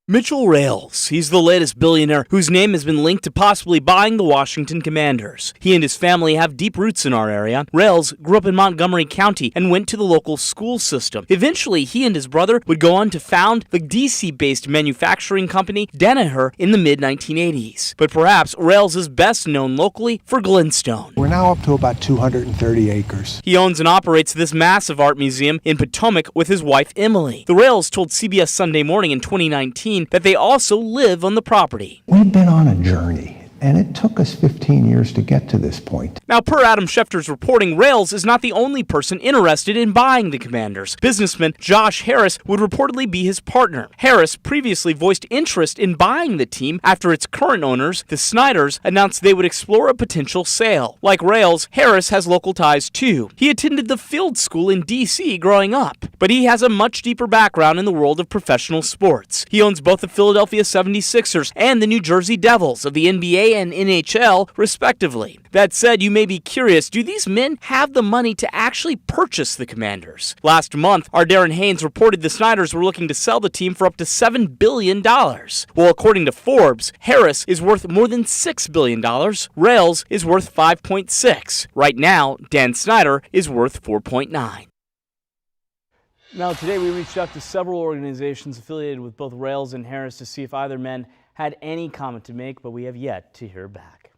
Mitchell Rales. He's the latest billionaire whose name has been linked to possibly buying the Washington Commanders. He and his family have deep roots in our area. Rales grew up in Montgomery County and went to the local school system. Eventually, he and his brother would go on to found the D.C.-based manufacturing company Danaher in the mid-1980s. But perhaps Rales is best known locally for Glenstone. We're now up to about 230 acres. He owns and operates this massive art museum in Potomac with his wife, Emily. The Rales told CBS Sunday Morning in 2019 that they also live on the property. We've been on a journey, and it took us 15 years to get to this point. Now, per Adam Schefter's reporting, Rales is not the only person interested in buying the Commanders. Businessman Josh Harris would reportedly be his partner. Harris previously voiced interest in buying the team after its current owners, the Snyders, announced they would explore a potential sale. Like Rales, Harris has local ties too. He attended the field school in D.C. growing up, but he has a much deeper background in the world of professional sports. He owns both the Philadelphia 76ers and the New Jersey Devils of the NBA and NHL, respectively. That said, you may be curious, do these men have the money to actually purchase the Commanders? Last month, our Darren Haynes reported the Snyders were looking to sell the team for up to $7 billion. Well, according to Forbes, Harris is worth more than $6 billion. Rales is worth $5.6. Right now, Dan Snyder is worth $4.9. Now, today we reached out to several organizations affiliated with both Rales and Harris to see if either men had any comment to make, but we have yet to hear back.